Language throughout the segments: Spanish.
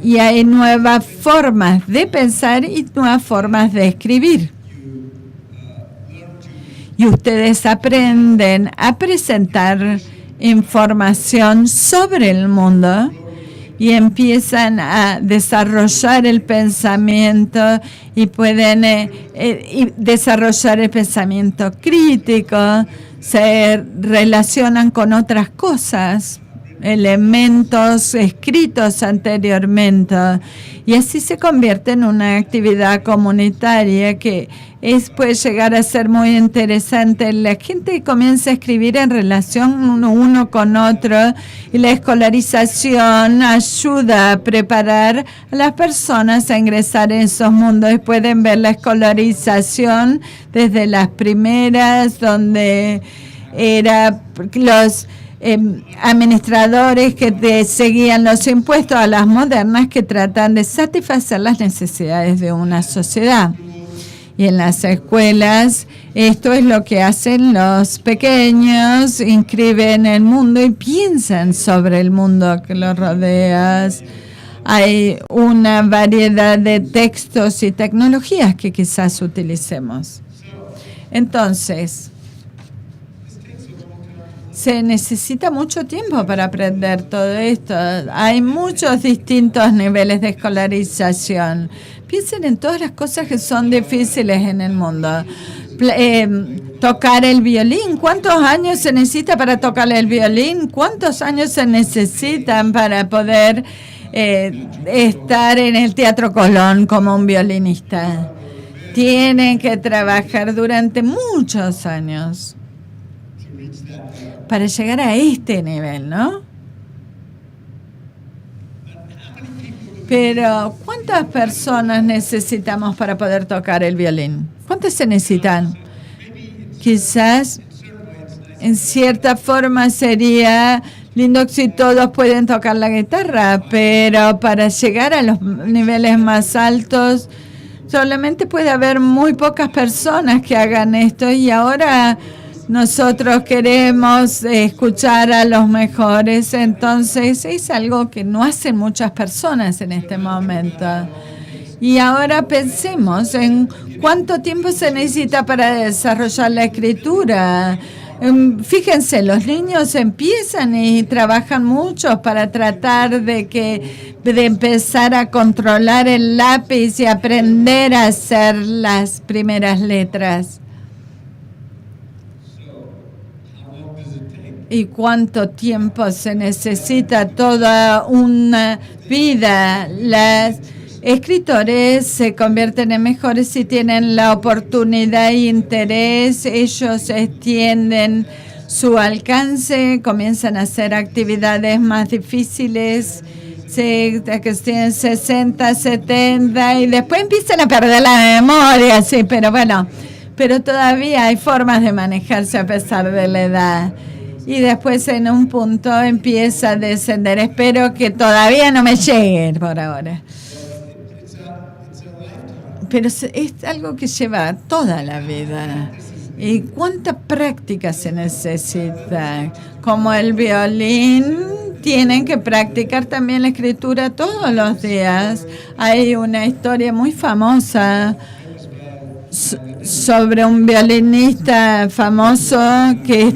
y hay nuevas formas de pensar y nuevas formas de escribir. Y ustedes aprenden a presentar información sobre el mundo y empiezan a desarrollar el pensamiento y pueden desarrollar el pensamiento crítico, se relacionan con otras cosas, elementos escritos anteriormente, y así se convierte en una actividad comunitaria que puede llegar a ser muy interesante. La gente comienza a escribir en relación uno con otro, y la escolarización ayuda a preparar a las personas a ingresar en esos mundos. Y pueden ver la escolarización desde las primeras, donde era los administradores que seguían los impuestos, a las modernas que tratan de satisfacer las necesidades de una sociedad. Y en las escuelas esto es lo que hacen los pequeños, inscriben el mundo y piensan sobre el mundo que los rodea. Hay una variedad de textos y tecnologías que quizás utilicemos. Entonces, se necesita mucho tiempo para aprender todo esto. Hay muchos distintos niveles de escolarización. Piensen en todas las cosas que son difíciles en el mundo. Tocar el violín. ¿Cuántos años se necesita para tocar el violín? ¿Cuántos años se necesitan para poder estar en el Teatro Colón como un violinista? Tienen que trabajar durante muchos años para llegar a este nivel, ¿no? Pero, ¿cuántas personas necesitamos para poder tocar el violín? ¿Cuántas se necesitan? Quizás, en cierta forma, sería lindo si todos pueden tocar la guitarra, pero para llegar a los niveles más altos, solamente puede haber muy pocas personas que hagan esto, y ahora nosotros queremos escuchar a los mejores. Entonces es algo que no hacen muchas personas en este momento. Y ahora pensemos en cuánto tiempo se necesita para desarrollar la escritura. Fíjense, los niños empiezan y trabajan mucho para tratar de empezar a controlar el lápiz y aprender a hacer las primeras letras. ¿Y cuánto tiempo se necesita? Toda una vida. Los escritores se convierten en mejores si tienen la oportunidad e interés. Ellos extienden su alcance, comienzan a hacer actividades más difíciles, que tienen 60, 70, y después empiezan a perder la memoria, sí, pero bueno, pero todavía hay formas de manejarse a pesar de la edad. Y después en un punto empieza a descender. Espero que todavía no me llegue por ahora. Pero es algo que lleva toda la vida. ¿Y cuánta práctica se necesita? Como el violín, tienen que practicar también la escritura todos los días. Hay una historia muy famosa sobre un violinista famoso que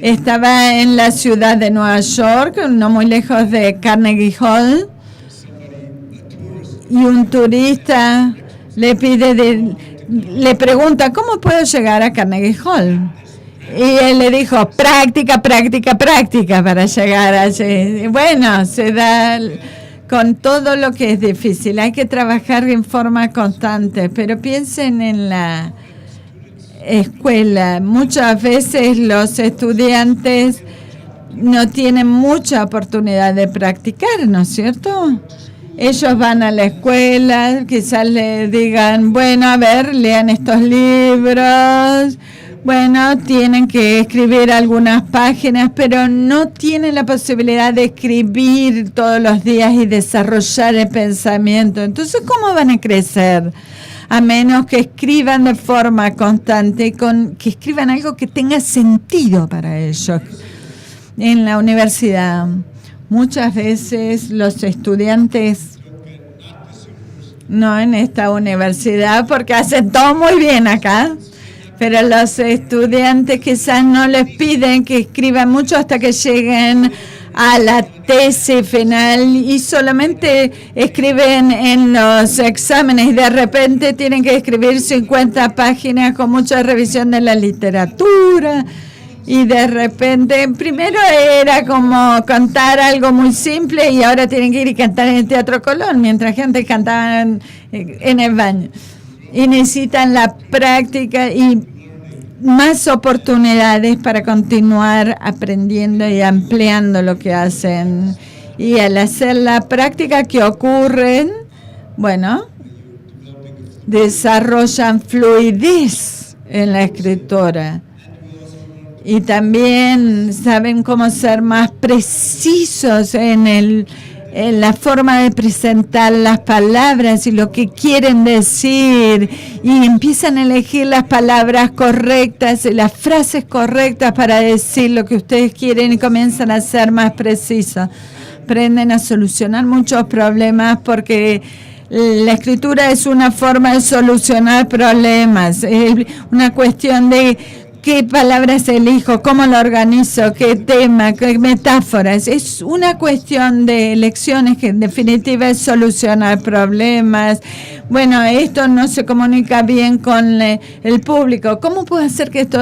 estaba en la ciudad de Nueva York, no muy lejos de Carnegie Hall, y un turista le pregunta, ¿cómo puedo llegar a Carnegie Hall? Y él le dijo, práctica para llegar allí. Bueno, se da con todo lo que es difícil. Hay que trabajar en forma constante, pero piensen en la escuela. Muchas veces los estudiantes no tienen mucha oportunidad de practicar, ¿no es cierto? Ellos van a la escuela, quizás le digan, bueno, a ver, lean estos libros, bueno, tienen que escribir algunas páginas, pero no tienen la posibilidad de escribir todos los días y desarrollar el pensamiento. Entonces, ¿cómo van a crecer? A menos que escriban de forma constante, que escriban algo que tenga sentido para ellos. En la universidad, muchas veces los estudiantes no en esta universidad, porque hacen todo muy bien acá. Pero los estudiantes quizás no les piden que escriban mucho hasta que lleguen a la tesis final y solamente escriben en los exámenes y de repente tienen que escribir 50 páginas con mucha revisión de la literatura y de repente primero era como cantar algo muy simple y ahora tienen que ir y cantar en el Teatro Colón mientras gente cantaba en el baño. Y necesitan la práctica y más oportunidades para continuar aprendiendo y ampliando lo que hacen. Y al hacer la práctica que ocurren, bueno, desarrollan fluidez en la escritura. Y también saben cómo ser más precisos en la forma de presentar las palabras y lo que quieren decir, y empiezan a elegir las palabras correctas y las frases correctas para decir lo que ustedes quieren y comienzan a ser más precisos. Aprenden a solucionar muchos problemas porque la escritura es una forma de solucionar problemas, es una cuestión de qué palabras elijo, cómo lo organizo, qué tema, qué metáforas. Es una cuestión de elecciones que en definitiva es solucionar problemas. Bueno, esto no se comunica bien con el público. ¿Cómo puedo hacer que esto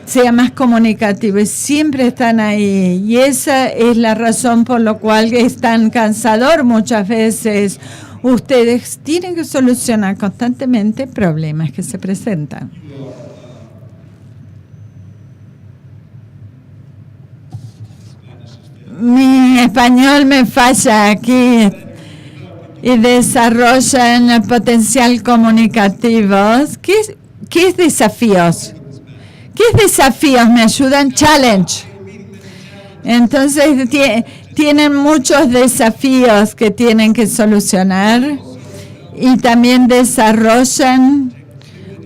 sea más comunicativo? Y siempre están ahí. Y esa es la razón por la cual es tan cansador muchas veces. Ustedes tienen que solucionar constantemente problemas que se presentan. Mi español me falla aquí. Y desarrollan el potencial comunicativo. ¿Qué es desafíos? ¿Qué es desafíos? Me ayudan. Challenge. Entonces tienen muchos desafíos que tienen que solucionar y también desarrollan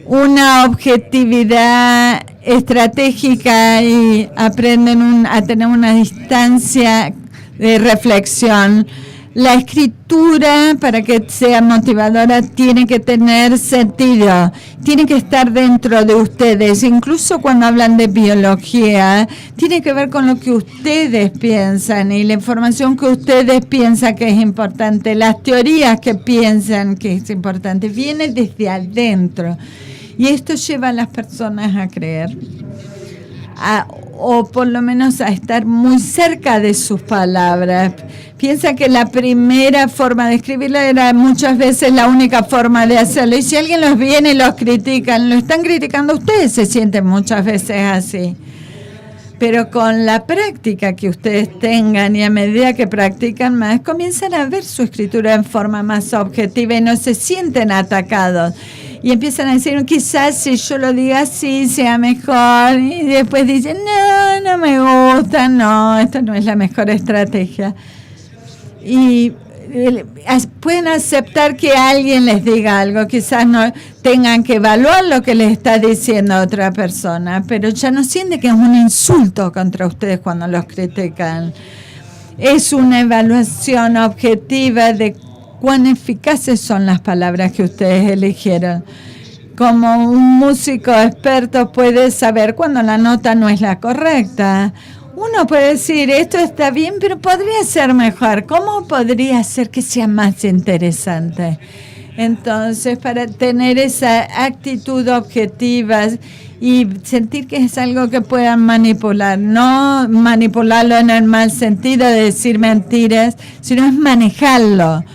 una objetividad estratégica y aprenden a tener una distancia de reflexión. La escritura, para que sea motivadora, tiene que tener sentido, tiene que estar dentro de ustedes. Incluso cuando hablan de biología, tiene que ver con lo que ustedes piensan y la información que ustedes piensan que es importante, las teorías que piensan que es importante, viene desde adentro. Y esto lleva a las personas a creer, o por lo menos a estar muy cerca de sus palabras. Piensa que la primera forma de escribirla era muchas veces la única forma de hacerlo. Y si alguien los viene y los critican, lo están criticando, ustedes se sienten muchas veces así. Pero con la práctica que ustedes tengan y a medida que practican más, comienzan a ver su escritura en forma más objetiva y no se sienten atacados. Y empiezan a decir, quizás si yo lo diga así sea mejor. Y después dicen, no me gusta, no, esto no es la mejor estrategia. Y pueden aceptar que alguien les diga algo, quizás no tengan que evaluar lo que les está diciendo otra persona, pero ya no sienten que es un insulto contra ustedes cuando los critican. Es una evaluación objetiva de cuán eficaces son las palabras que ustedes eligieron. Como un músico experto puede saber cuando la nota no es la correcta. Uno puede decir, esto está bien, pero podría ser mejor. ¿Cómo podría hacer que sea más interesante? Entonces, para tener esa actitud objetiva y sentir que es algo que puedan manipular, no manipularlo en el mal sentido de decir mentiras, sino es manejarlo.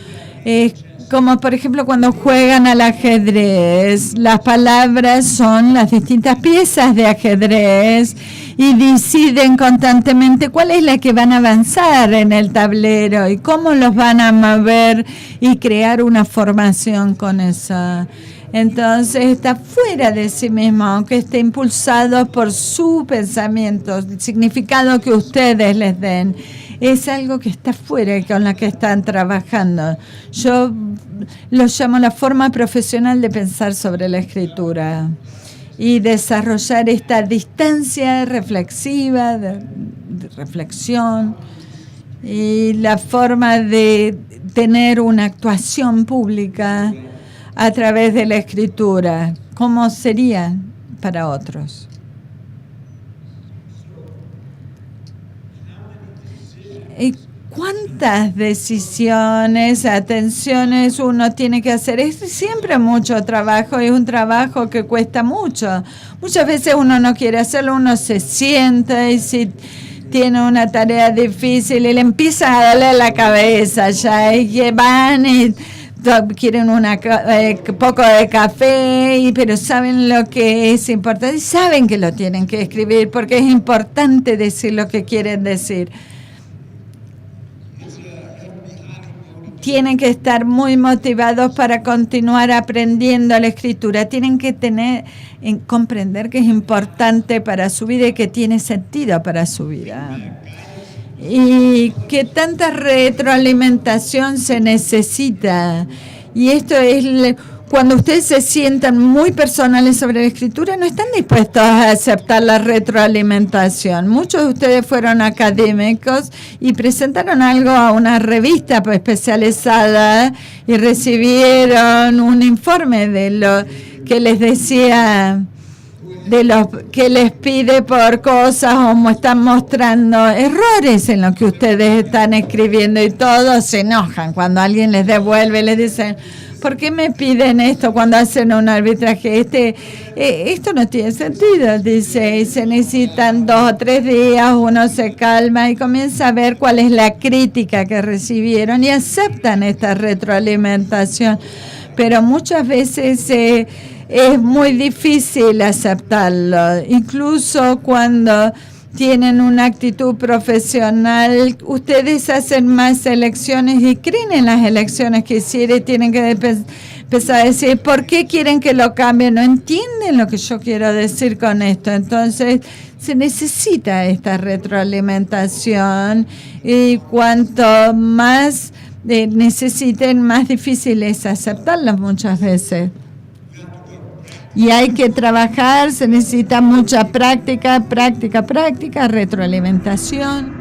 Como por ejemplo cuando juegan al ajedrez, las palabras son las distintas piezas de ajedrez y deciden constantemente cuál es la que van a avanzar en el tablero y cómo los van a mover y crear una formación con eso. Entonces está fuera de sí mismo, aunque esté impulsado por su pensamiento, el significado que ustedes les den. Es algo que está fuera y con la que están trabajando. Yo lo llamo la forma profesional de pensar sobre la escritura y desarrollar esta distancia reflexiva, de reflexión y la forma de tener una actuación pública a través de la escritura? ¿Cómo sería para otros? ¿Y cuántas decisiones, atenciones uno tiene que hacer? Es siempre mucho trabajo, es un trabajo que cuesta mucho. Muchas veces uno no quiere hacerlo, uno se sienta y si tiene una tarea difícil y le empieza a darle la cabeza ya, y que van y quieren poco de café, pero saben lo que es importante y saben que lo tienen que escribir porque es importante decir lo que quieren decir. Tienen que estar muy motivados para continuar aprendiendo la escritura. Tienen que comprender que es importante para su vida y que tiene sentido para su vida. Y que tanta retroalimentación se necesita. Y esto es cuando ustedes se sientan muy personales sobre la escritura, no están dispuestos a aceptar la retroalimentación. Muchos de ustedes fueron académicos y presentaron algo a una revista especializada y recibieron un informe de lo que les decía, de lo que les pide por cosas o están mostrando errores en lo que ustedes están escribiendo y todos se enojan cuando alguien les devuelve, les dicen: ¿por qué me piden esto cuando hacen un arbitraje? Esto no tiene sentido, dice, y se necesitan 2 o 3 días, uno se calma y comienza a ver cuál es la crítica que recibieron y aceptan esta retroalimentación. Pero muchas veces es muy difícil aceptarlo, incluso cuando tienen una actitud profesional. Ustedes hacen más elecciones y creen en las elecciones que hicieron y tienen que empezar a decir: ¿por qué quieren que lo cambien? No entienden lo que yo quiero decir con esto. Entonces se necesita esta retroalimentación y cuanto más necesiten, más difícil es aceptarlos muchas veces. Y hay que trabajar, se necesita mucha práctica, retroalimentación.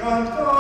canto